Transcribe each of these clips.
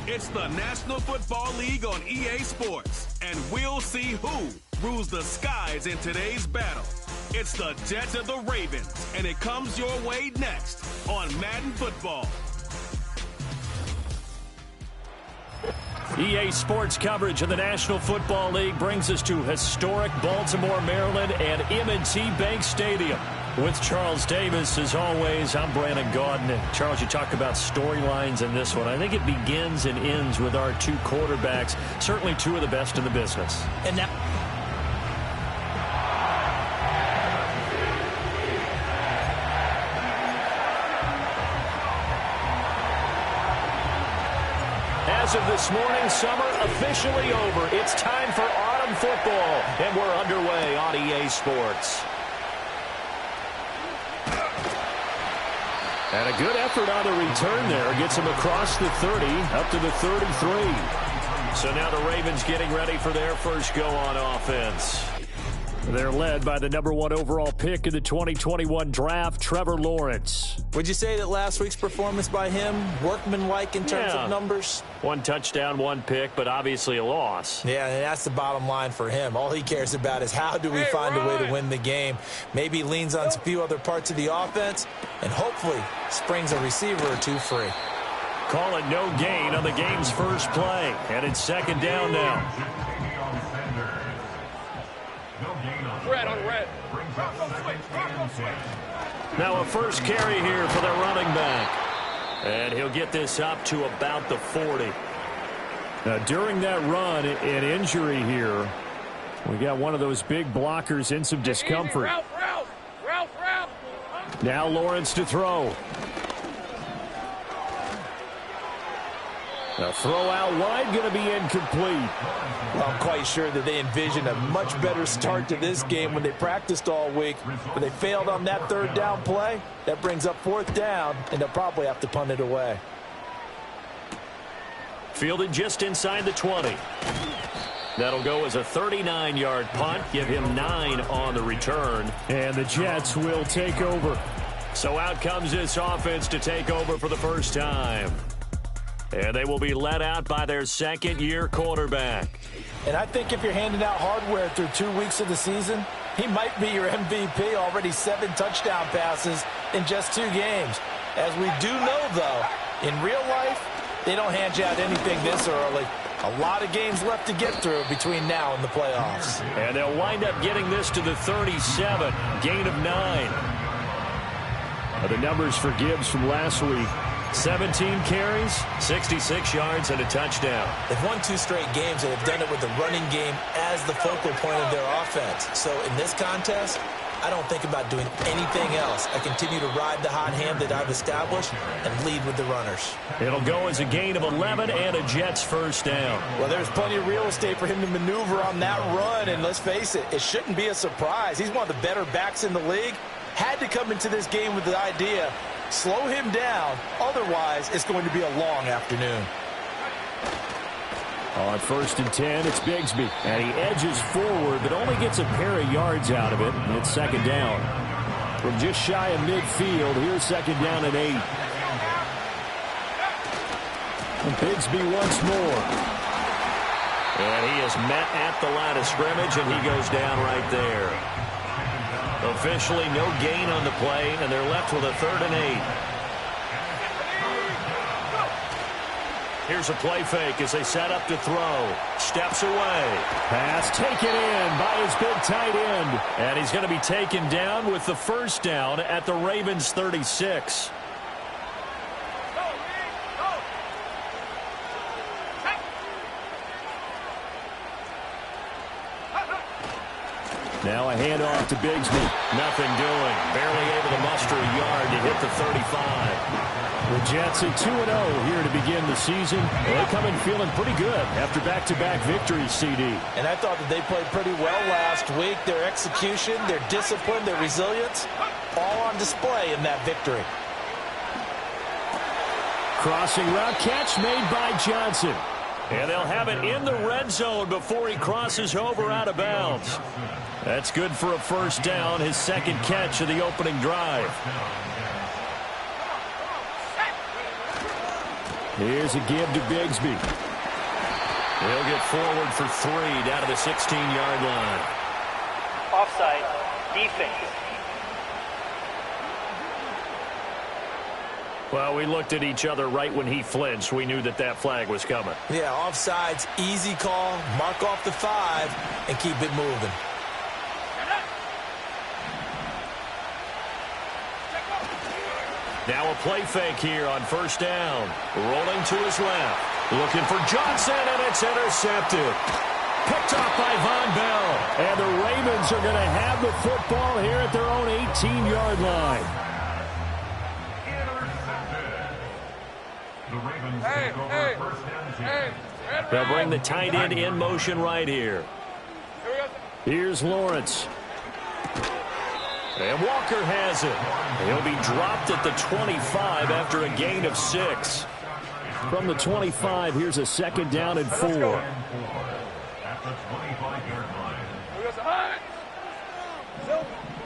It's the National Football League on EA Sports, and we'll see who rules the skies in today's battle. It's the Jets and the Ravens, and it comes your way next on Madden Football. EA Sports coverage of the National Football League brings us to historic Baltimore, Maryland, and M&T Bank Stadium. With Charles Davis, as always, I'm Brandon Gaudin. And Charles, you talk about storylines in this one. I think it begins and ends with our two quarterbacks, certainly two of the best in the business. And now, as of this morning, summer officially over. It's time for autumn football, and we're underway on EA Sports. And a good effort on the return there. Gets him across the 30, up to the 33. So now the Ravens getting ready for their first go on offense. They're led by the #1 overall pick in the 2021 draft, Trevor Lawrence. would you say that last week's performance by him, workmanlike in terms of numbers? 1 touchdown, 1 pick, but obviously a loss. Yeah, and that's the bottom line for him. All he cares about is how do we find a way to win the game. Maybe he leans on a few other parts of the offense and hopefully springs a receiver or two free. Call it no gain on the game's first play, and it's second down now. Red on red. Now a first carry here for the running back. And he'll get this up to about the 40. Now during that run, an injury here. We got one of those big blockers in some discomfort. Route. Now Lawrence to throw. A throw out wide, going to be incomplete. Well, I'm quite sure that they envisioned a much better start to this game when they practiced all week. But they failed on that third down play. That brings up fourth down, and they'll probably have to punt it away. Fielded just inside the 20. That'll go as a 39-yard punt. Give him 9 on the return. And the Jets will take over. So out comes this offense to take over for the first time. And they will be led out by their second-year quarterback. And I think if you're handing out hardware through 2 weeks of the season, he might be your MVP. Already 7 touchdown passes in just 2 games. As we do know, though, in real life, they don't hand you out anything this early. A lot of games left to get through between now and the playoffs. And they'll wind up getting this to the 37, gain of 9. The numbers for Gibbs from last week. 17 carries, 66 yards, and a touchdown. They've won 2 straight games, and they've done it with the running game as the focal point of their offense. So in this contest, I don't think about doing anything else. I continue to ride the hot hand that I've established and lead with the runners. It'll go as a gain of 11 and a Jets first down. Well, there's plenty of real estate for him to maneuver on that run, and let's face it, it shouldn't be a surprise. He's one of the better backs in the league. Had to come into this game with the idea, slow him down, otherwise it's going to be a long afternoon. On 1st and 10, it's Bigsby. And he edges forward, but only gets a pair of yards out of it. And it's second down. From just shy of midfield, here's second down and 8. And Bigsby once more. And he is met at the line of scrimmage, and he goes down right there. Officially no gain on the play, and they're left with a 3rd and 8. Here's a play fake as they set up to throw. Steps away. Pass taken in by his big tight end. And he's going to be taken down with the first down at the Ravens' 36. Now a handoff to Bigsby. Nothing doing. Barely able to muster a yard to hit the 35. The Jets at 2-0 here to begin the season. They come in feeling pretty good after back-to-back victories, CD. And I thought that they played pretty well last week. Their execution, their discipline, their resilience, all on display in that victory. Crossing route catch made by Johnson. And they'll have it in the red zone before he crosses over out of bounds. That's good for a first down, his second catch of the opening drive. Here's a give to Bigsby. He'll get forward for 3 down to the 16-yard line. Offside, defense. Well, we looked at each other right when he flinched. We knew that that flag was coming. Yeah, offsides, easy call. Mark off the 5 and keep it moving. Now a play fake here on first down. Rolling to his left. Looking for Johnson, and it's intercepted. Picked off by Von Bell. And the Ravens are going to have the football here at their own 18-yard line. They'll bring the tight end in motion right here. Here's Lawrence. And Walker has it. He'll be dropped at the 25 after a gain of 6. From the 25, here's a second down and 4.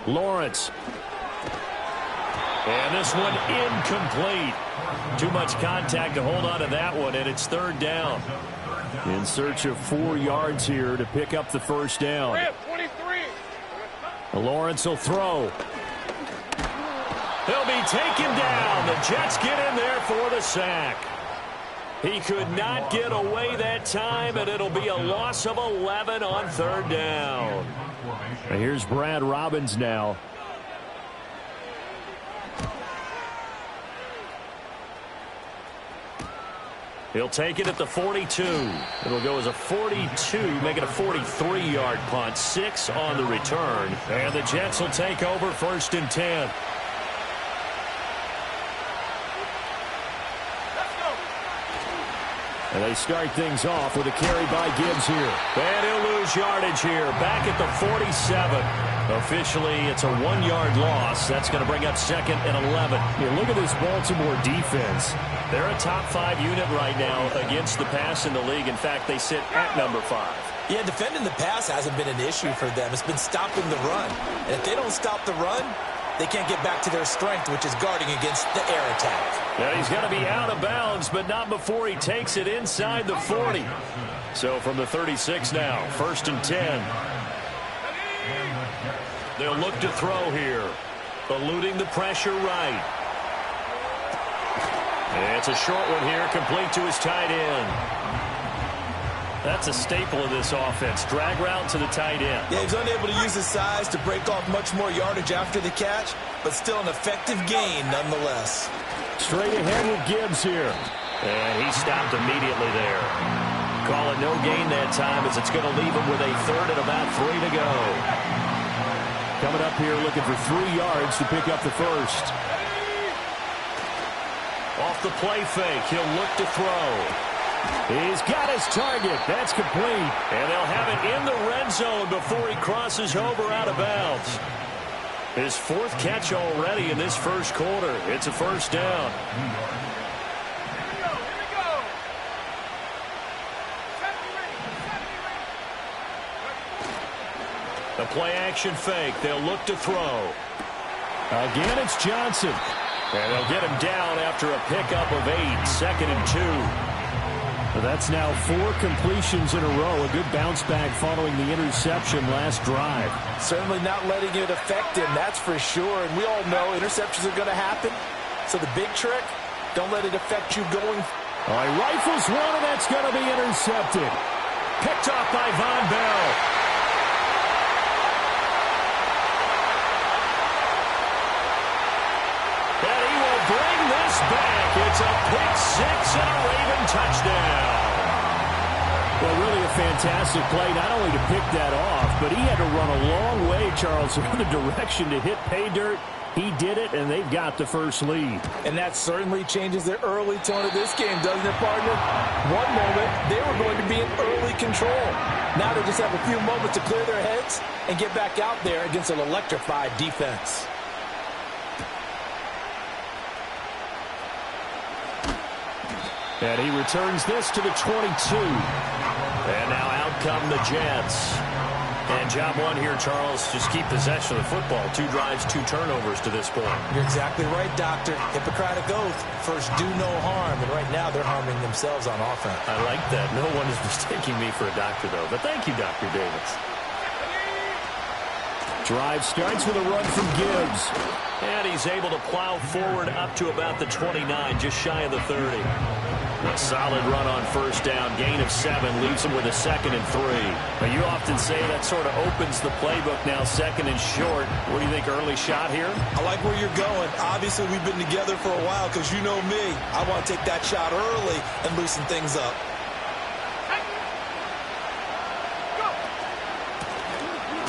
Lawrence. And this one incomplete. Too much contact to hold on to that one, and it's third down. In search of 4 yards here to pick up the first down. 23. Lawrence will throw. He'll be taken down. The Jets get in there for the sack. He could not get away that time, and it'll be a loss of 11 on third down. And here's Brad Robbins now. He'll take it at the 42. It'll go as a 42, make it a 43-yard punt. 6 on the return. And the Jets will take over first and 10. And they start things off with a carry by Gibbs here. And he'll lose yardage here. Back at the 47. Officially, it's a 1-yard loss. That's going to bring up second and 11. Yeah, look at this Baltimore defense. They're a top 5 unit right now against the pass in the league. In fact, they sit at number 5. Yeah, defending the pass hasn't been an issue for them. It's been stopping the run. And if they don't stop the run, they can't get back to their strength, which is guarding against the air attack. Yeah, he's going to be out of bounds, but not before he takes it inside the 40. So from the 36 now, first and 10. They'll look to throw here. Eluding the pressure right. And it's a short one here, complete to his tight end. That's a staple of this offense. Drag route to the tight end. Yeah, he's unable to use his size to break off much more yardage after the catch, but still an effective gain nonetheless. Straight ahead with Gibbs here. And he stopped immediately there. Call it no gain that time as it's going to leave him with a third and about 3 to go. Coming up here looking for 3 yards to pick up the first. Off the play fake, he'll look to throw. He's got his target. That's complete. And they'll have it in the red zone before he crosses over out of bounds. His 4th catch already in this first quarter. It's a first down. The play action fake. They'll look to throw. Again, it's Johnson. And they'll get him down after a pickup of 8. Second and 2. That's now 4 completions in a row. A good bounce back following the interception last drive. Certainly not letting it affect him, that's for sure. And we all know interceptions are going to happen. So the big trick, don't let it affect you going. All right, rifles one, and that's going to be intercepted. Picked off by Von Bell. And he will bring this back. It's a pick 6 and a Raven touchdown. Well, really a fantastic play, not only to pick that off, but he had to run a long way, Charles, in the direction to hit pay dirt. He did it, and they've got the first lead. And that certainly changes the early tone of this game, doesn't it, partner? One moment, they were going to be in early control. Now they just have a few moments to clear their heads and get back out there against an electrified defense. And he returns this to the 22. And now out come the Jets. And job one here, Charles, just keep possession of the football. 2 drives, 2 turnovers to this point. You're exactly right, Doctor. Hippocratic oath. First, do no harm. And right now, they're harming themselves on offense. I like that. No one is mistaking me for a doctor, though. But thank you, Dr. Davis. Drive starts with a run from Gibbs. And he's able to plow forward up to about the 29, just shy of the 30. A solid run on first down. Gain of 7 leaves him with a 2nd and 3. But you often say that sort of opens the playbook now, 2nd and short. What do you think, early shot here? I like where you're going. Obviously, we've been together for a while because you know me. I want to take that shot early and loosen things up.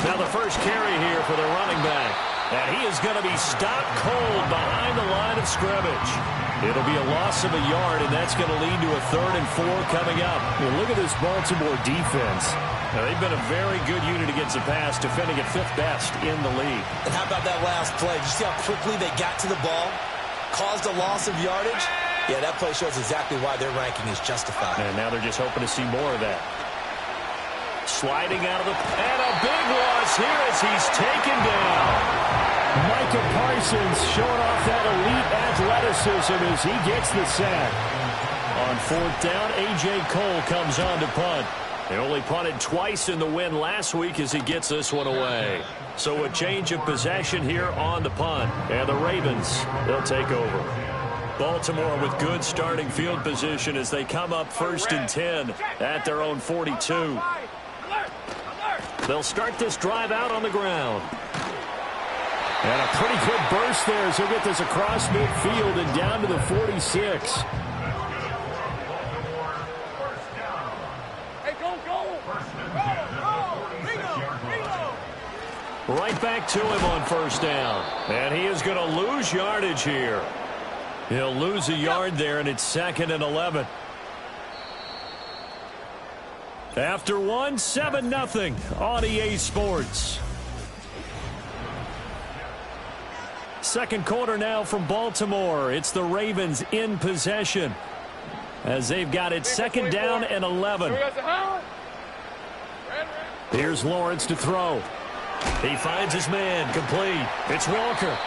Now the first carry here for the running back. And he is going to be stopped cold behind the line of scrimmage. It'll be a loss of a yard, and that's going to lead to a 3rd and 4 coming up. Well, look at this Baltimore defense. Now, they've been a very good unit against the pass, defending at 5th best in the league. And how about that last play? Did you see how quickly they got to the ball? Caused a loss of yardage? Yeah, that play shows exactly why their ranking is justified. And now they're just hoping to see more of that. Sliding out of the... And a big loss here as he's taken down. Micah Parsons showing off that elite athleticism as he gets the sack. On 4th down, A.J. Cole comes on to punt. They only punted twice in the win last week as he gets this one away. So a change of possession here on the punt. And the Ravens, they'll take over. Baltimore with good starting field position as they come up 1st and 10 at their own 42. They'll start this drive out on the ground. And a pretty good burst there as he'll get this across midfield and down to the 46. Hey, go. Right back to him on first down. And he is going to lose yardage here. He'll lose a yard there, and it's 2nd and 11. After 7-0 on EA Sports. Second quarter now from Baltimore. It's the Ravens in possession as they've got it 2nd down and 11. Here's Lawrence to throw. He finds his man, complete. It's Walker.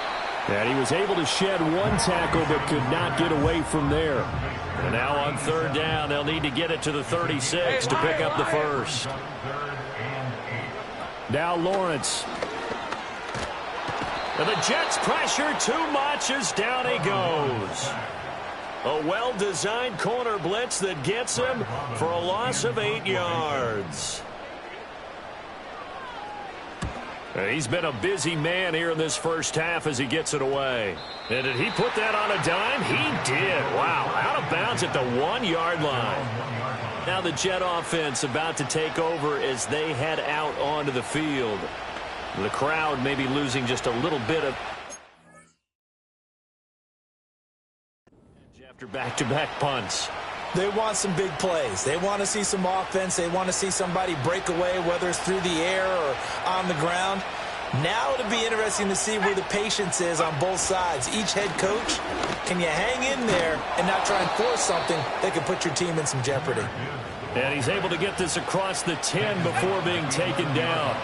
And he was able to shed 1 tackle but could not get away from there. And now on 3rd down, they'll need to get it to the 36 to pick up the first. Now Lawrence. And the Jets pressure too much as down he goes. A well-designed corner blitz that gets him for a loss of 8 yards. He's been a busy man here in this first half as he gets it away. And did he put that on a dime? He did. Wow, out of bounds at the 1-yard line. Now the Jet offense about to take over as they head out onto the field. The crowd may be losing just a little bit of... after back-to-back punts. They want some big plays. They want to see some offense. They want to see somebody break away, whether it's through the air or on the ground. Now it'll be interesting to see where the patience is on both sides. Each head coach, can you hang in there and not try and force something that could put your team in some jeopardy? And he's able to get this across the 10 before being taken down.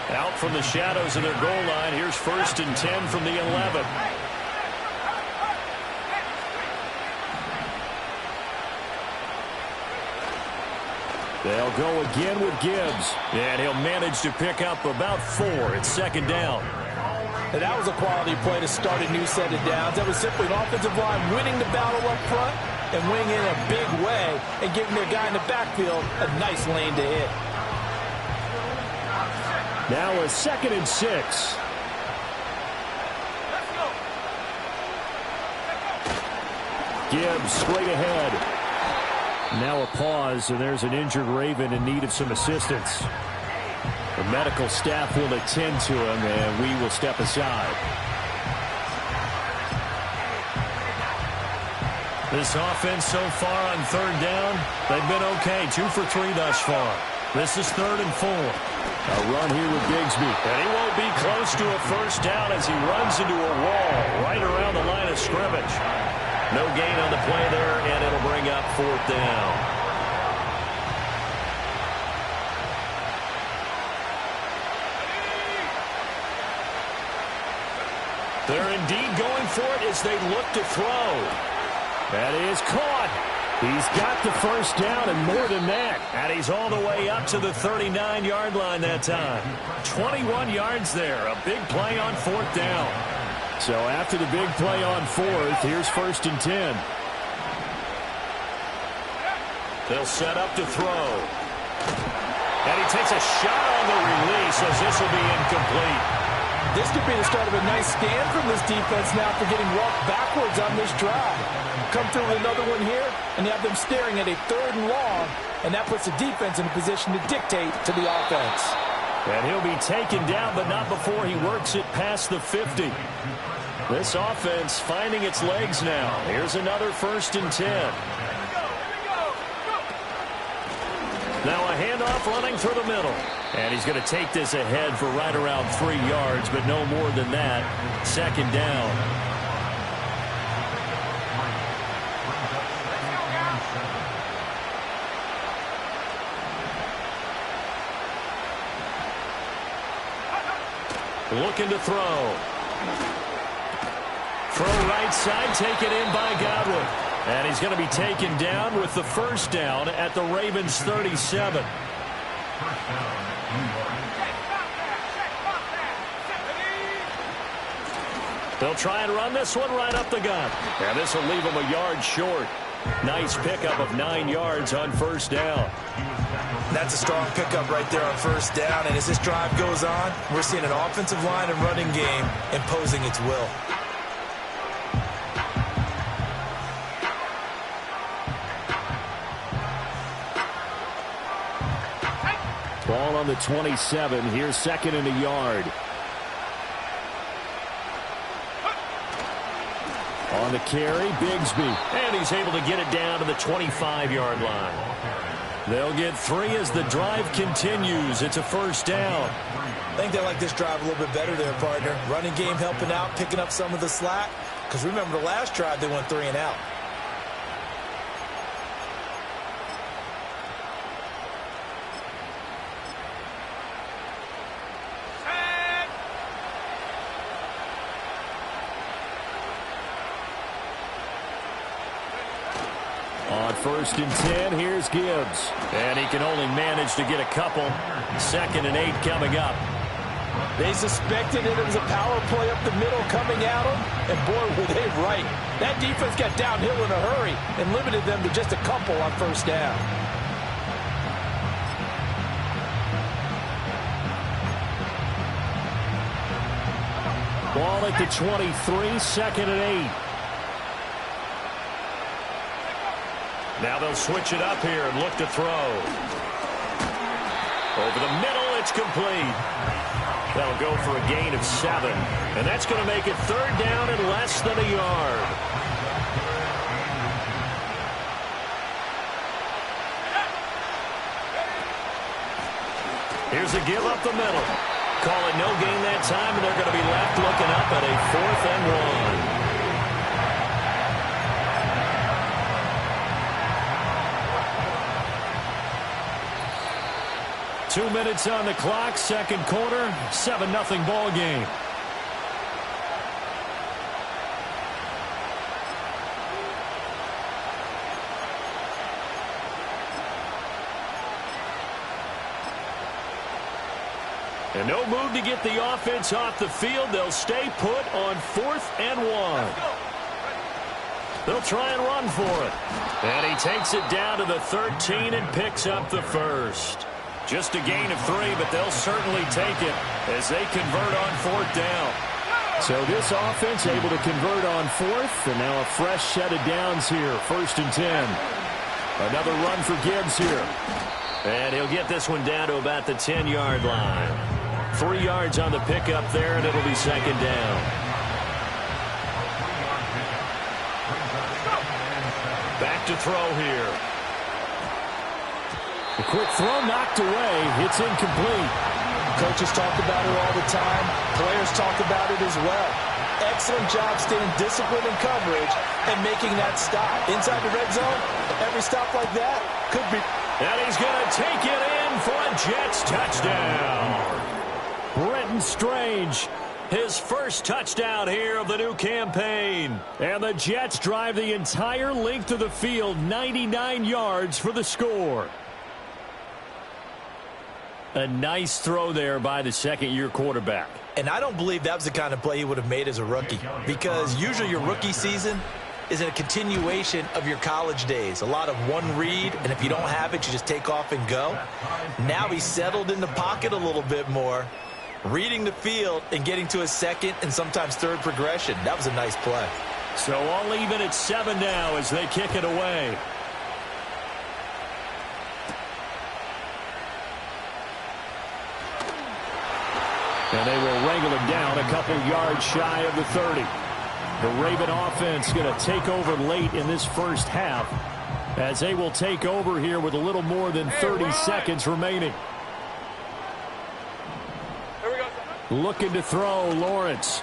Out from the shadows of their goal line. Here's 1st and 10 from the 11. They'll go again with Gibbs. And he'll manage to pick up about 4. It's 2nd down. And that was a quality play to start a new set of downs. That was simply an offensive line winning the battle up front and winning in a big way and giving their guy in the backfield a nice lane to hit. Now a 2nd and 6. Gibbs straight ahead. Now a pause, and there's an injured Raven in need of some assistance. The medical staff will attend to him, and we will step aside. This offense so far on 3rd down, they've been okay. 2 for 3 thus far. This is 3rd and 4. A run here with Bigsby. And he won't be close to a first down as he runs into a wall right around the line of scrimmage. No gain on the play there, and it'll bring up 4th down. for it as they look to throw. That is caught. He's got the first down and more than that. And he's all the way up to the 39-yard line that time. 21 yards there. A big play on 4th down. So after the big play on 4th, here's 1st and 10. They'll set up to throw. And he takes a shot on the release as this will be incomplete. This could be the start of a nice stand from this defense now for getting walked backwards on this drive. Come through with another one here, and you have them staring at a 3rd and long, and that puts the defense in a position to dictate to the offense. And he'll be taken down, but not before he works it past the 50. This offense finding its legs now. Here's another 1st and 10. Now a handoff running through the middle. And he's going to take this ahead for right around 3 yards, but no more than that. 2nd down. Looking to throw. Throw right side, taken in by Godwin. And he's going to be taken down with the 1st down at the Ravens' 37. They'll try and run this one right up the gut. And this will leave him a yard short. Nice pickup of 9 yards on 1st down. That's a strong pickup right there on 1st down. And as this drive goes on, we're seeing an offensive line and running game imposing its will. Ball on the 27. Here's 2nd and a yard. On the carry, Bigsby. And he's able to get it down to the 25-yard line. They'll get 3 as the drive continues. It's a 1st down. I think they like this drive a little bit better there, partner. Running game helping out, picking up some of the slack. Because remember the last drive, they went 3 and out. On 1st and 10, here's Gibbs. And he can only manage to get a couple. 2nd and 8 coming up. They suspected it was a power play up the middle coming at them, and boy, were they right. That defense got downhill in a hurry and limited them to just a couple on 1st down. Ball at the 23, 2nd and 8. Now they'll switch it up here and look to throw. Over the middle, it's complete. That'll go for a gain of 7. And that's going to make it 3rd down and less than a yard. Here's a give up the middle. Call it no gain that time, and they're going to be left looking up at a 4th and 1. 2 minutes on the clock, 2nd quarter, 7-0 ball game. And no move to get the offense off the field. They'll stay put on 4th and 1. They'll try and run for it. And he takes it down to the 13 and picks up the 1st. Just a gain of 3, but they'll certainly take it as they convert on 4th down. So this offense able to convert on 4th, and now a fresh set of downs here, 1st and 10. Another run for Gibbs here. And he'll get this one down to about the 10-yard line. 3 yards on the pickup there, and it'll be 2nd down. Back to throw here. The quick throw knocked away. It's incomplete. Coaches talk about it all the time. Players talk about it as well. Excellent job staying disciplined in coverage and making that stop. Inside the red zone, every stop like that could be. And he's going to take it in for a Jets touchdown. Brenton Strange. His first touchdown here of the new campaign. And the Jets drive the entire length of the field, 99 yards for the score. A nice throw there by the second-year quarterback. And I don't believe that was the kind of play he would have made as a rookie, because usually your rookie season is a continuation of your college days. A lot of one read, and if you don't have it, you just take off and go. Now he's settled in the pocket a little bit more, reading the field and getting to his second and sometimes third progression. That was a nice play. So all even at 7 now as they kick it away. And they will wrangle him down a couple yards shy of the 30. The Raven offense going to take over late in this first half as they will take over here with a little more than 30 seconds remaining. Looking to throw, Lawrence.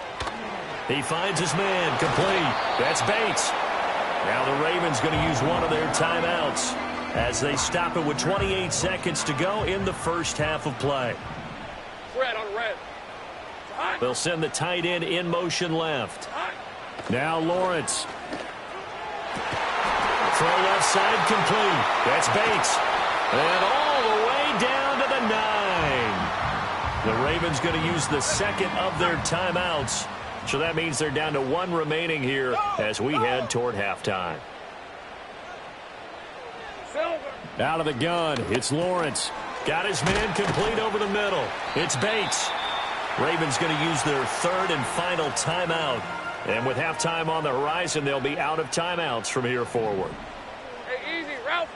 He finds his man, complete. That's Bates. Now the Ravens going to use one of their timeouts as they stop it with 28 seconds to go in the first half of play. Red on red. They'll send the tight end in motion left. Now Lawrence. Throw left side complete. That's Bates. And all the way down to the 9. The Ravens going to use the second of their timeouts. So that means they're down to 1 remaining here as we head toward halftime. Out of the gun, it's Lawrence. Got his man complete over the middle. It's Bates. Ravens going to use their third and final timeout. And with halftime on the horizon, they'll be out of timeouts from here forward. Hey, easy. Ralph.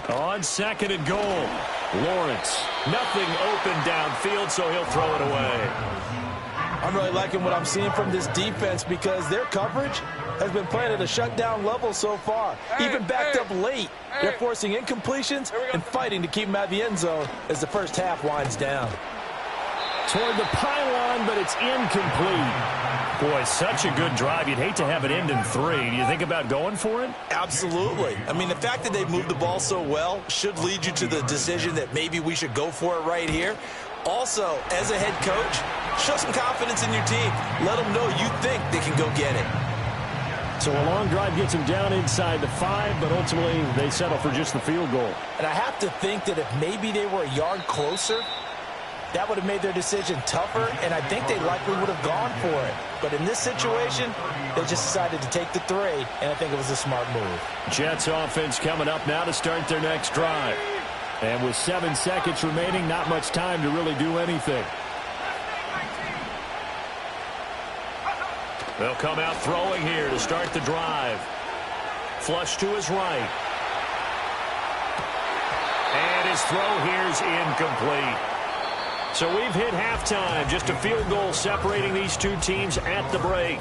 On second and goal, Lawrence. Nothing open downfield, so he'll throw it away. I'm really liking what I'm seeing from this defense because their coverage has been playing at a shutdown level so far. Even backed up late, they're forcing incompletions and fighting to keep them out of the end zone as the first half winds down. Toward the pylon, but it's incomplete. Boy, such a good drive. You'd hate to have it end in 3. Do you think about going for it? Absolutely. I mean, the fact that they've moved the ball so well should lead you to the decision that maybe we should go for it right here. Also, as a head coach, show some confidence in your team. Let them know you think they can go get it. So a long drive gets them down inside the 5, but ultimately they settle for just the field goal. And I have to think that if maybe they were a yard closer, that would have made their decision tougher, and I think they likely would have gone for it. But in this situation, they just decided to take the 3, and I think it was a smart move. Jets offense coming up now to start their next drive. And with 7 seconds remaining, not much time to really do anything. They'll come out throwing here to start the drive. Flush to his right. And his throw here's incomplete. So we've hit halftime. Just a field goal separating these two teams at the break.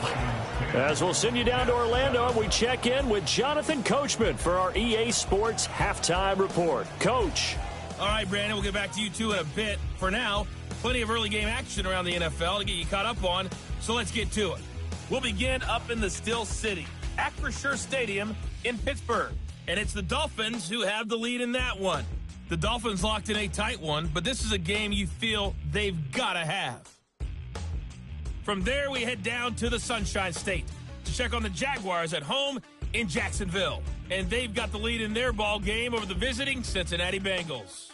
As we'll send you down to Orlando, we check in with Jonathan Coachman for our EA Sports Halftime Report. Coach. All right, Brandon, we'll get back to you two in a bit. For now, plenty of early game action around the NFL to get you caught up on, so let's get to it. We'll begin up in the Still City, Acrisure Stadium in Pittsburgh. And it's the Dolphins who have the lead in that one. The Dolphins locked in a tight one, but this is a game you feel they've got to have. From there, we head down to the Sunshine State to check on the Jaguars at home in Jacksonville. And they've got the lead in their ball game over the visiting Cincinnati Bengals.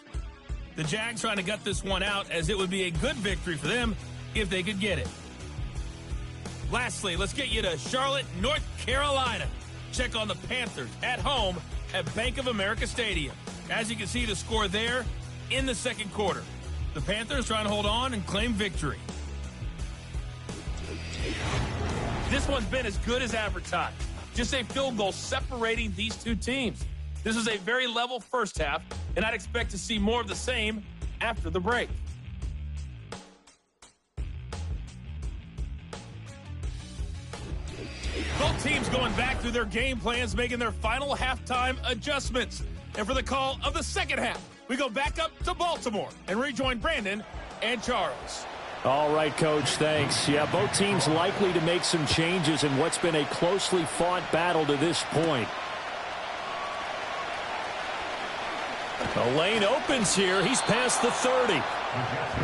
The Jags trying to gut this one out, as it would be a good victory for them if they could get it. Lastly, let's get you to Charlotte, North Carolina. Check on the Panthers at home at Bank of America Stadium. As you can see, the score there in the second quarter. The Panthers trying to hold on and claim victory. This one's been as good as advertised. Just a field goal separating these two teams. This is a very level first half, and I'd expect to see more of the same after the break. Both teams going back through their game plans, making their final halftime adjustments. And for the call of the second half, we go back up to Baltimore and rejoin Brandon and Charles. All right, Coach, thanks. Yeah, both teams likely to make some changes in what's been a closely fought battle to this point. A lane opens here. He's past the 30.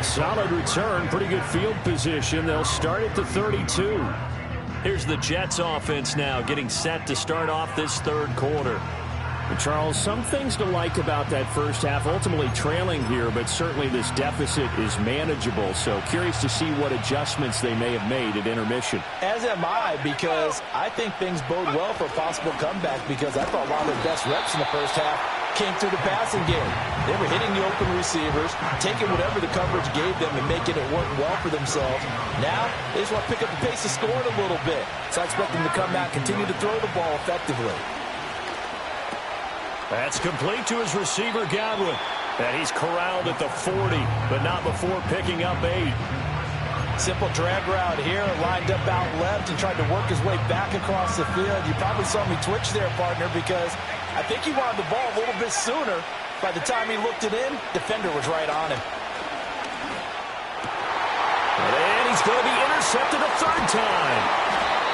Solid return, pretty good field position. They'll start at the 32. Here's the Jets offense now getting set to start off this third quarter. Charles, some things to like about that first half. Ultimately trailing here, but certainly this deficit is manageable. So curious to see what adjustments they may have made at intermission. As am I, because I think things bode well for a possible comeback, because I thought a lot of their best reps in the first half came through the passing game. They were hitting the open receivers, taking whatever the coverage gave them and making it work well for themselves. Now, they just want to pick up the pace of scoring a little bit. So I expect them to come out, continue to throw the ball effectively. That's complete to his receiver, Godwin. And he's corralled at the 40, but not before picking up 8. Simple drag route here, lined up out left and tried to work his way back across the field. You probably saw me twitch there, partner, because I think he wanted the ball a little bit sooner. By the time he looked it in, defender was right on him. And he's going to be intercepted a third time.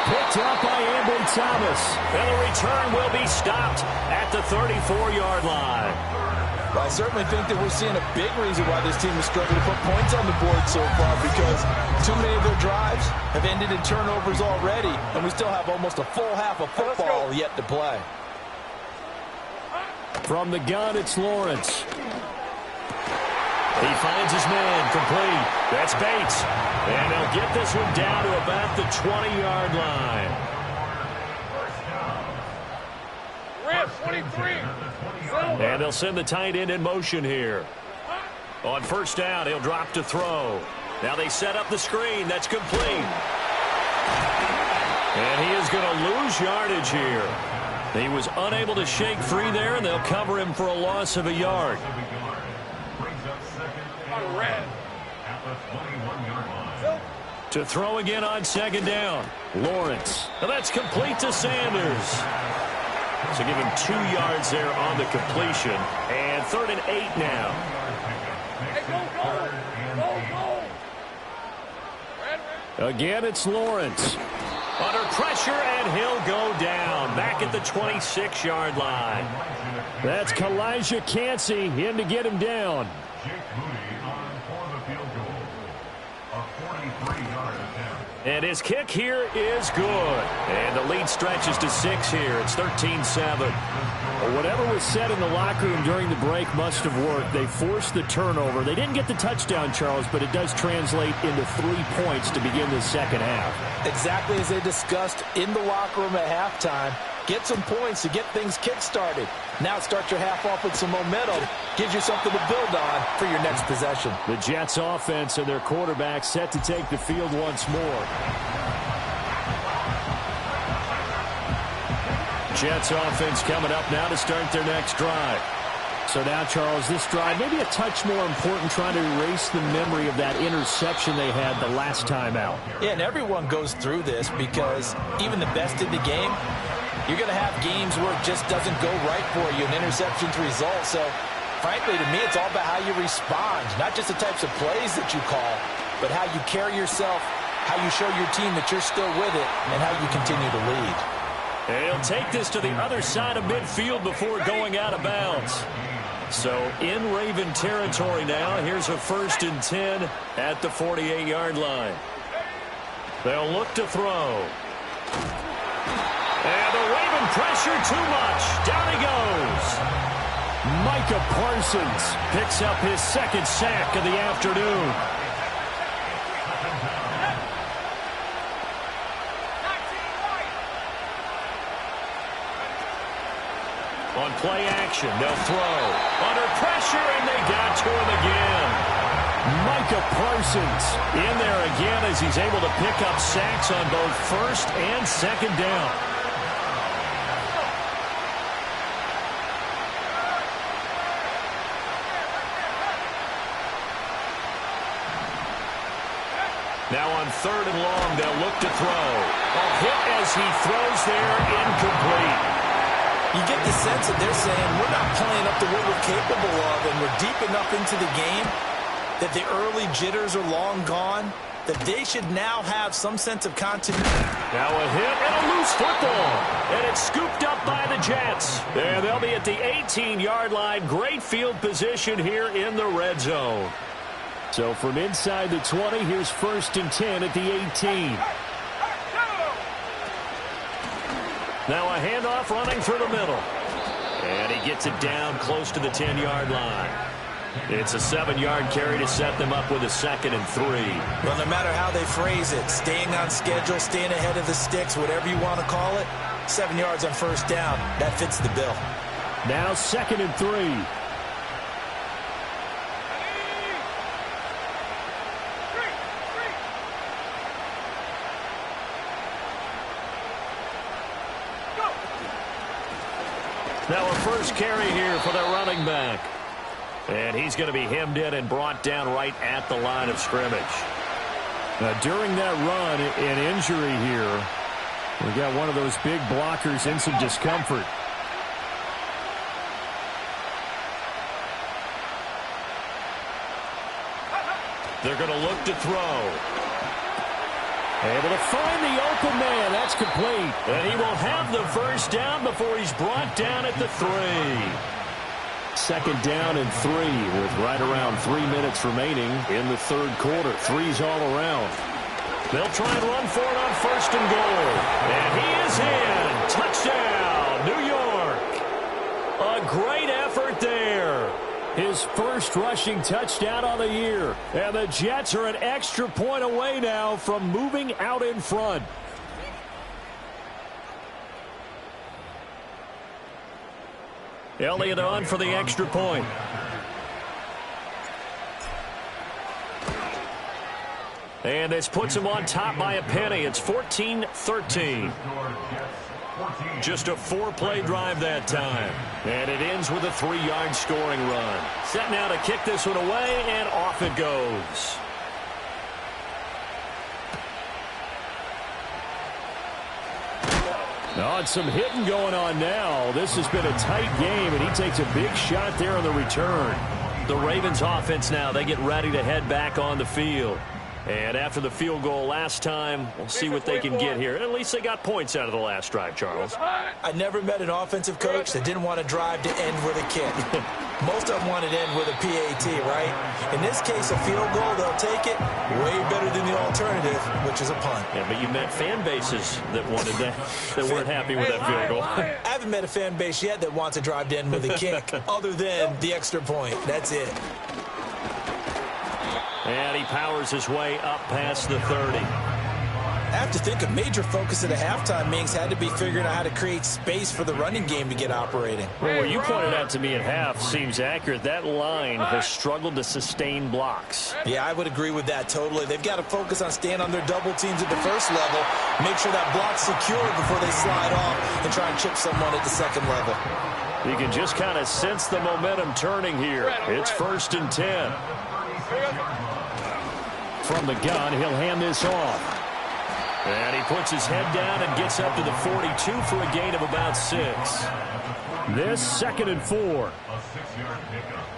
Picked up by Ambry Thomas. And the return will be stopped at the 34-yard line. Well, I certainly think that we're seeing a big reason why this team is struggling to put points on the board so far, because too many of their drives have ended in turnovers already, and we still have almost a full half of football yet to play. From the gun, it's Lawrence. He finds his man, complete. That's Bates. And they'll get this one down to about the 20-yard line. Red 23. And they'll send the tight end in motion here. On first down, he'll drop to throw. Now they set up the screen. That's complete. And he is going to lose yardage here. He was unable to shake free there, and they'll cover him for a loss of a yard. To throw again on second down. Lawrence. And that's complete to Sanders. So give him 2 yards there on the completion. And 3rd and 8 now. Hey, go. Again, it's Lawrence. Under pressure, and he'll go down. Back at the 26-yard line. That's Kalijah Cansey in to get him down. And his kick here is good. And the lead stretches to 6 here. It's 13-7. Well, whatever was said in the locker room during the break must have worked. They forced the turnover. They didn't get the touchdown, Charles, but it does translate into 3 points to begin the second half. Exactly as they discussed in the locker room at halftime. Get some points to get things kick-started. Now start your half off with some momentum. Gives you something to build on for your next possession. The Jets offense and their quarterback set to take the field once more. Jets offense coming up now to start their next drive. So now, Charles, this drive maybe a touch more important, trying to erase the memory of that interception they had the last time out. Yeah, and everyone goes through this, because even the best in the game, you're going to have games where it just doesn't go right for you, an interception's result. So, frankly, to me, it's all about how you respond, not just the types of plays that you call, but how you carry yourself, how you show your team that you're still with it, and how you continue to lead. And he'll take this to the other side of midfield before going out of bounds. So, in Raven territory now, here's a 1st and 10 at the 48-yard line. They'll look to throw. And the Raven pressure too much. Down he goes. Micah Parsons picks up his 2nd sack of the afternoon. On play action, they'll throw. Under pressure, and they got to him again. Micah Parsons in there again as he's able to pick up sacks on both 1st and 2nd down. Now on 3rd and long, they'll look to throw. A hit as he throws there, incomplete. You get the sense that they're saying we're not playing up to what we're capable of, and we're deep enough into the game that the early jitters are long gone, that they should now have some sense of continuity. Now a hit and a loose football. And it's scooped up by the Jets. And they'll be at the 18-yard line. Great field position here in the red zone. So from inside the 20, here's 1st and 10 at the 18. Now a handoff running through the middle. And he gets it down close to the 10-yard line. It's a 7-yard carry to set them up with a 2nd and 3. Well, no matter how they phrase it, staying on schedule, staying ahead of the sticks, whatever you want to call it, 7 yards on 1st down, that fits the bill. Now 2nd and 3. Now a first carry here for the running back. And he's going to be hemmed in and brought down right at the line of scrimmage. Now during that run, an injury here. We got one of those big blockers in some discomfort. They're going to look to throw. Able to find the open man. That's complete. And he will have the 1st down before he's brought down at the 3. 2nd down and 3 with right around 3 minutes remaining in the 3rd quarter. 3's all around. They'll try and run for it on 1st and goal. And he is in. Touchdown, New York. A great effort there. His 1st rushing touchdown on the year. And the Jets are an extra point away now from moving out in front. Elliott on for the extra point. And this puts him on top by a penny. It's 14-13. Just a 4-play drive that time. And it ends with a 3-yard scoring run. Set now to kick this one away, and off it goes. Oh, and some hitting going on now. This has been a tight game, and he takes a big shot there on the return. The Ravens offense now, they get ready to head back on the field. And after the field goal last time, we'll see what they can get here. At least they got points out of the last drive, Charles. I never met an offensive coach that didn't want to drive to end with a kick. Most of them wanted to end with a PAT, right? In this case, a field goal, they'll take it way better than the alternative, which is a punt. Yeah, but you met fan bases that wanted that, that weren't happy with that field goal. I haven't met a fan base yet that wants to drive to end with a kick other than the extra point. That's it. And he powers his way up past the 30. I have to think a major focus at the halftime meetings had to be figuring out how to create space for the running game to get operating. Well, what you pointed out to me at half seems accurate. That line has struggled to sustain blocks. Yeah, I would agree with that totally. They've got to focus on staying on their double teams at the 1st level, make sure that block's secure before they slide off and try and chip someone at the 2nd level. You can just kind of sense the momentum turning here. It's 1st and 10. From the gun, he'll hand this off. And he puts his head down and gets up to the 42 for a gain of about 6. This 2nd and 4.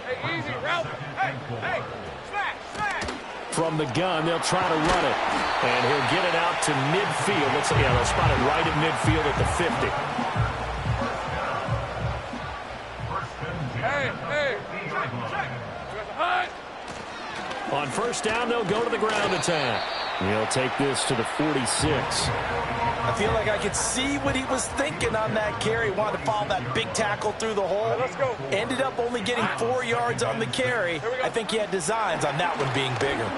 Hey, easy, Ralph. Hey, smash. From the gun, they'll try to run it. And he'll get it out to midfield. They'll spot it right at midfield at the 50. Hey. On 1st down, they'll go to the ground attack. He'll take this to the 46. I feel like I could see what he was thinking on that carry. Wanted to follow that big tackle through the hole. Let's go. Ended up only getting 4 yards on the carry. I think he had designs on that one being bigger.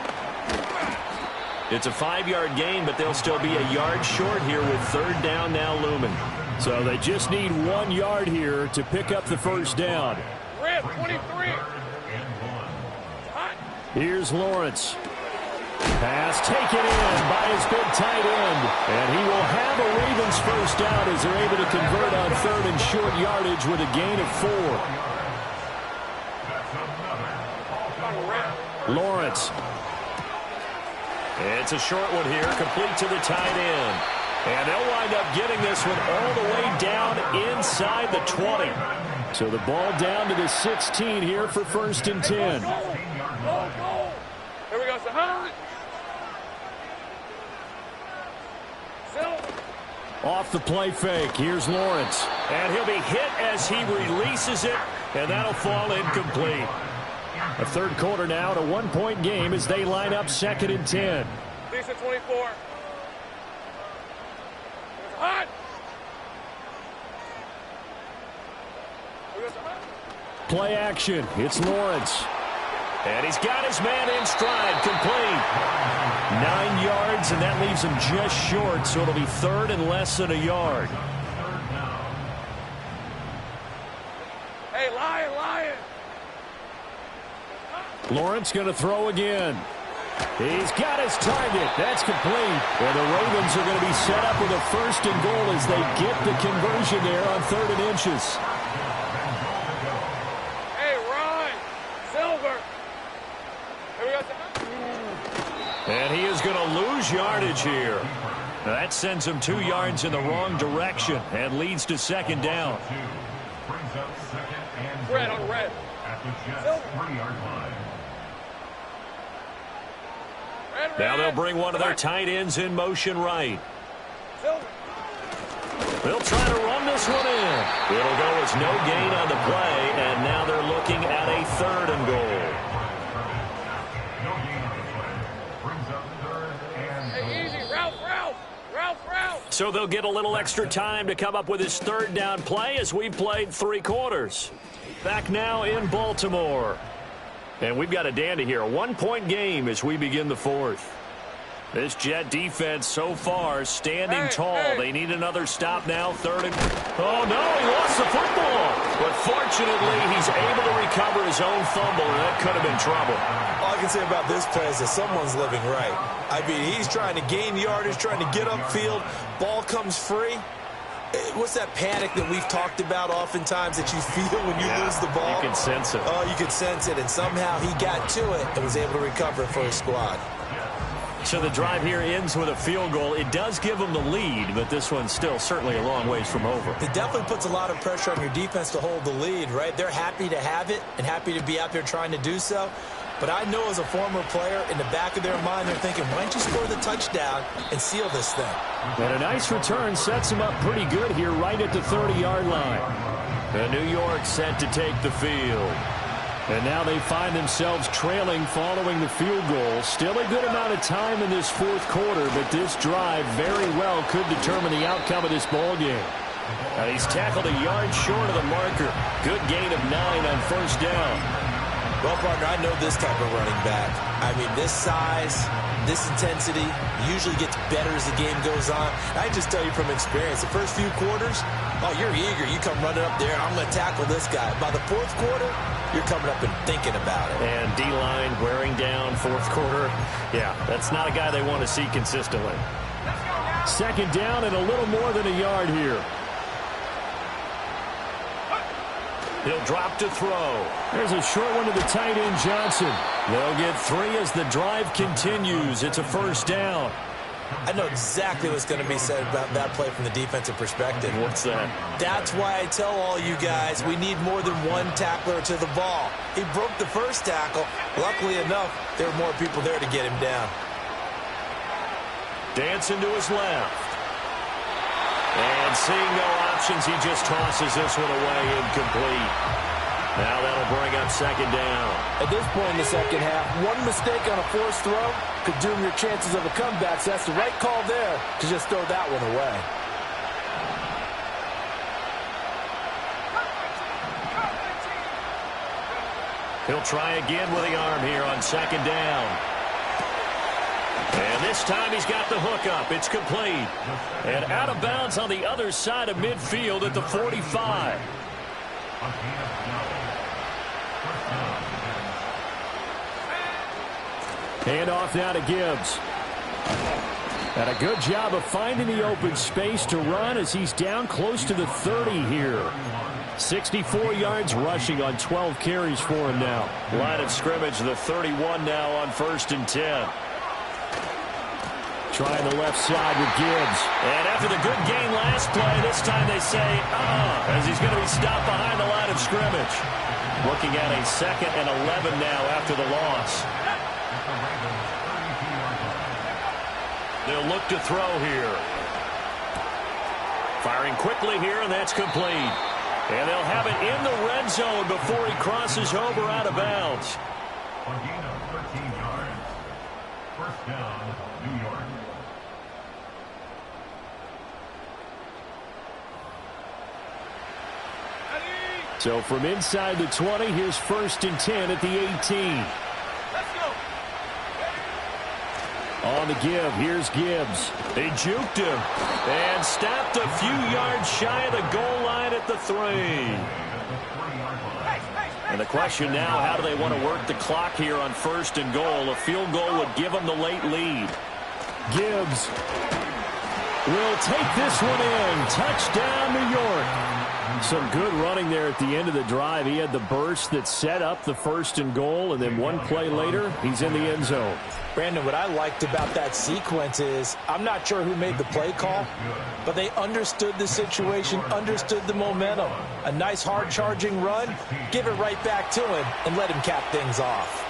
It's a 5-yard gain, but they'll still be a yard short here with 3rd down now looming. So they just need 1 yard here to pick up the 1st down. Red, 23. Here's Lawrence. Pass taken in by his big tight end. And he will have a Ravens 1st down as they're able to convert on 3rd and short yardage with a gain of 4. Lawrence. It's a short one here, complete to the tight end. And they'll wind up getting this one all the way down inside the 20. So the ball down to the 16 here for 1st and 10. Go. Here we go, Off the play fake. Here's Lawrence. And he'll be hit as he releases it, and that'll fall incomplete. A third quarter now, and a one-point game as they line up 2nd and 10. Decent 24. It's hot. Play action. It's Lawrence. And he's got his man in stride, complete. 9 yards, and that leaves him just short, so it'll be 3rd and less than a yard. Hey, Lion. Lawrence going to throw again. He's got his target. That's complete. And the Ravens are going to be set up with a 1st and goal as they get the conversion there on 3rd and inches. Hey, Ron. Silver. Here we go. And he is going to lose yardage here. Now that sends him 2 yards in the wrong direction and leads to 2nd down. Red on red. Now they'll bring one of their tight ends in motion right. They'll try to run this one in. It'll go as no gain on the play, and now they're looking at a 3rd and goal. Hey, easy. Ralph. So they'll get a little extra time to come up with his 3rd down play as we've played 3 quarters. Back now in Baltimore. And we've got a dandy here. A 1-point game as we begin the 4th. This Jet defense so far standing tall. They need another stop now. 3rd and... Oh, no, he lost the football. But fortunately, he's able to recover his own fumble, and that could have been trouble. All I can say about this play is that someone's living right. I mean, he's trying to gain yardage, trying to get upfield. Ball comes free. What's that panic that we've talked about oftentimes that you feel when you lose the ball? You can sense it. Oh, you can sense it, and somehow he got to it and was able to recover for his squad. So the drive here ends with a field goal. It does give them the lead, but this one's still certainly a long ways from over. It definitely puts a lot of pressure on your defense to hold the lead, right? They're happy to have it and happy to be out there trying to do so. But I know as a former player, in the back of their mind, they're thinking, why don't you score the touchdown and seal this thing? And a nice return sets him up pretty good here right at the 30-yard line. And New York set to take the field. And now they find themselves trailing following the field goal. Still a good amount of time in this 4th quarter, but this drive very well could determine the outcome of this ball game. He's tackled a yard short of the marker. Good gain of 9 on 1st down. Well, partner, I know this type of running back. I mean, this size, this intensity usually gets better as the game goes on. I just tell you from experience, the first few quarters, oh, you're eager. You come running up there, I'm going to tackle this guy. By the 4th quarter, you're coming up and thinking about it. And D-line wearing down 4th quarter. Yeah, that's not a guy they want to see consistently. 2nd down and a little more than a yard here. He'll drop to throw. There's a short one to the tight end, Johnson. They'll get 3 as the drive continues. It's a 1st down. I know exactly what's going to be said about that play from the defensive perspective. What's that? That's why I tell all you guys we need more than one tackler to the ball. He broke the 1st tackle. Luckily enough, there were more people there to get him down. Dancing to his left. And seeing no options, he just tosses this one away, incomplete. Now that'll bring up 2nd down. At this point in the 2nd half, one mistake on a forced throw could doom your chances of a comeback, so that's the right call there to just throw that one away. He'll try again with the arm here on 2nd down. And this time he's got the hook up. It's complete. And out of bounds on the other side of midfield at the 45. Hand off now to Gibbs. And a good job of finding the open space to run as he's down close to the 30 here. 64 yards rushing on 12 carries for him now. Line of scrimmage, the 31 now on 1st and 10. Trying the left side with Gibbs. And after the good gain last play, this time they say, as he's going to be stopped behind the line of scrimmage. Looking at a 2nd and 11 now after the loss. They'll look to throw here. Firing quickly here, and that's complete. And they'll have it in the red zone before he crosses over out of bounds. A gain of 13 yards. First down, New York. So from inside the 20, here's 1st and 10 at the 18. Let's go. On the give, here's Gibbs. He juked him and stopped a few yards shy of the goal line at the 3. And the question now, how do they want to work the clock here on 1st and goal? A field goal would give them the late lead. Gibbs will take this one in. Touchdown, New York. Some good running there at the end of the drive. He had the burst that set up the 1st and goal, and then one play later, he's in the end zone. Brandon, what I liked about that sequence is I'm not sure who made the play call, but they understood the situation, understood the momentum. A nice hard-charging run, give it right back to him, and let him cap things off.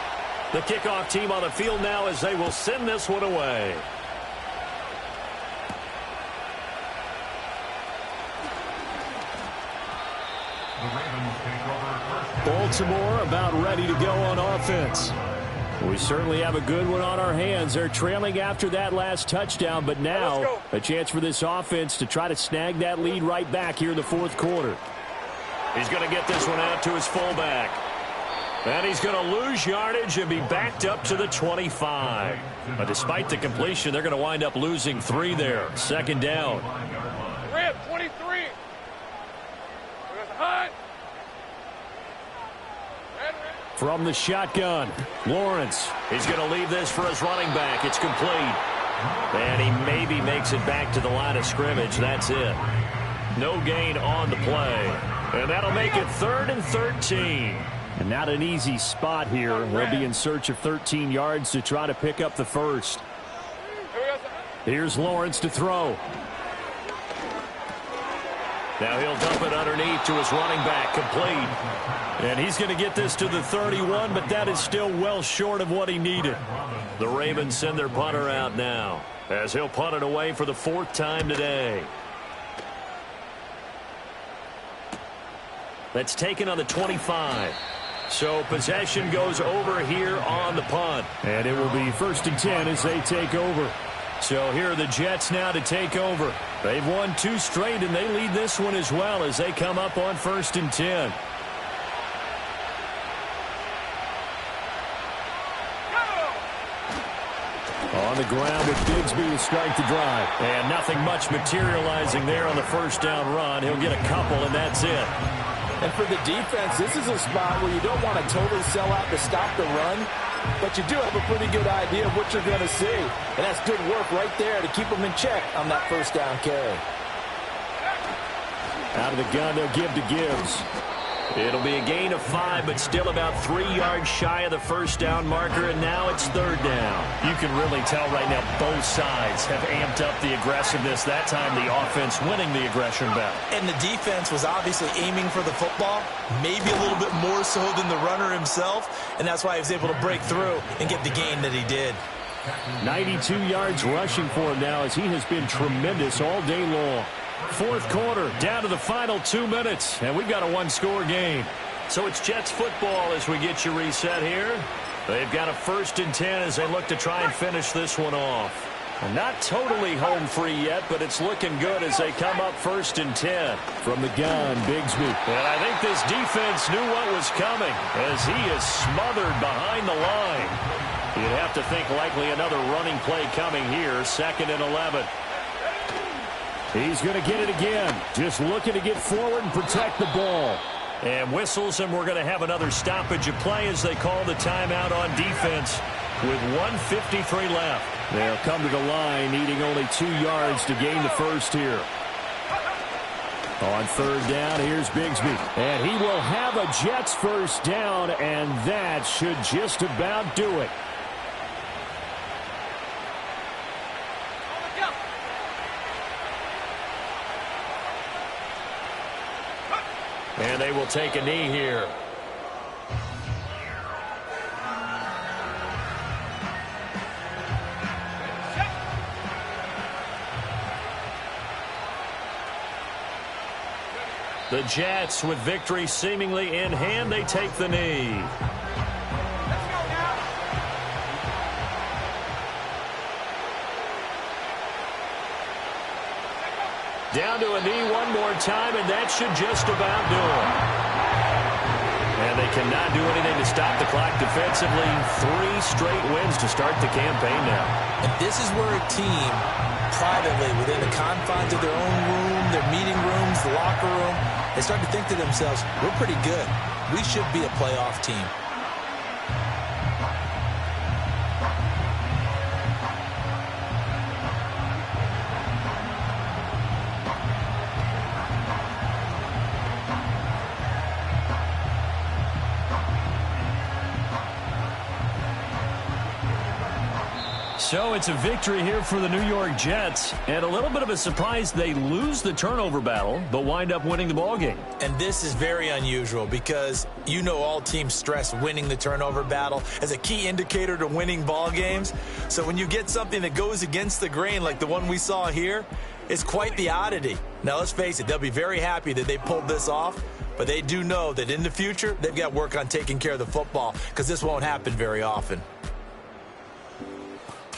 The kickoff team on the field now as they will send this one away. Baltimore about ready to go on offense. We certainly have a good one on our hands. They're trailing after that last touchdown, but now a chance for this offense to try to snag that lead right back here in the 4th quarter. He's going to get this one out to his fullback. And he's going to lose yardage and be backed up to the 25. But despite the completion, they're going to wind up losing 3 there. 2nd down. Rip, 23. Hot. From the shotgun, Lawrence. He's going to leave this for his running back. It's complete. And he maybe makes it back to the line of scrimmage. That's it. No gain on the play. And that'll make it 3rd and 13. And not an easy spot here. They'll be in search of 13 yards to try to pick up the 1st. Here's Lawrence to throw. Now he'll dump it underneath to his running back, complete. And he's going to get this to the 31, but that is still well short of what he needed. The Ravens send their punter out now, as he'll punt it away for the 4th time today. That's taken on the 25. So possession goes over here on the punt. And it will be 1st and 10 as they take over. So here are the Jets now to take over. They've won 2 straight, and they lead this one as well as they come up on 1st and 10. On the ground with Bigsby to strike the drive. And nothing much materializing there on the 1st down run. He'll get a couple, and that's it. And for the defense, this is a spot where you don't want to totally sell out to stop the run, but you do have a pretty good idea of what you're going to see. And that's good work right there to keep them in check on that 1st down carry. Out of the gun, they'll give to Gibbs. It'll be a gain of 5, but still about 3 yards shy of the 1st down marker, and now it's 3rd down. You can really tell right now both sides have amped up the aggressiveness. That time the offense winning the aggression battle. And the defense was obviously aiming for the football, maybe a little bit more so than the runner himself, and that's why he was able to break through and get the gain that he did. 92 yards rushing for him now as he has been tremendous all day long. 4th quarter, down to the final 2 minutes, and we've got a 1-score game. So it's Jets football as we get you reset here. They've got a 1st and 10 as they look to try and finish this one off. Not totally home free yet, but it's looking good as they come up 1st and 10. From the gun, Bigsby. And I think this defense knew what was coming as he is smothered behind the line. You'd have to think likely another running play coming here, 2nd and 11. He's going to get it again. Just looking to get forward and protect the ball. And whistles, and we're going to have another stoppage of play as they call the timeout on defense with 1:53 left. They'll come to the line, needing only 2 yards to gain the 1st here. On 3rd down, here's Bigsby. And he will have a Jets 1st down, and that should just about do it. And they will take a knee here. The Jets, with victory seemingly in hand, they take the knee. Let's go now. Down to a knee one more time, and that should just about do it. And they cannot do anything to stop the clock defensively. 3 straight wins to start the campaign now. And this is where a team, privately, within the confines of their own room, their meeting rooms, the locker room, they start to think to themselves, we're pretty good. We should be a playoff team. So it's a victory here for the New York Jets, and a little bit of a surprise they lose the turnover battle, but wind up winning the ballgame. And this is very unusual because you know all teams stress winning the turnover battle as a key indicator to winning ball games. So when you get something that goes against the grain like the one we saw here, it's quite the oddity. Now let's face it, they'll be very happy that they pulled this off, but they do know that in the future they've got to work on taking care of the football because this won't happen very often.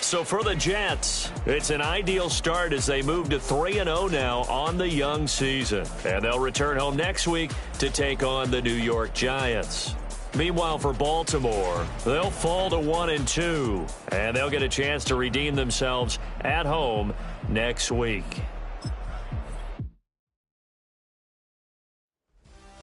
So for the Jets, it's an ideal start as they move to 3-0 now on the young season. And they'll return home next week to take on the New York Giants. Meanwhile, for Baltimore, they'll fall to 1-2. And they'll get a chance to redeem themselves at home next week.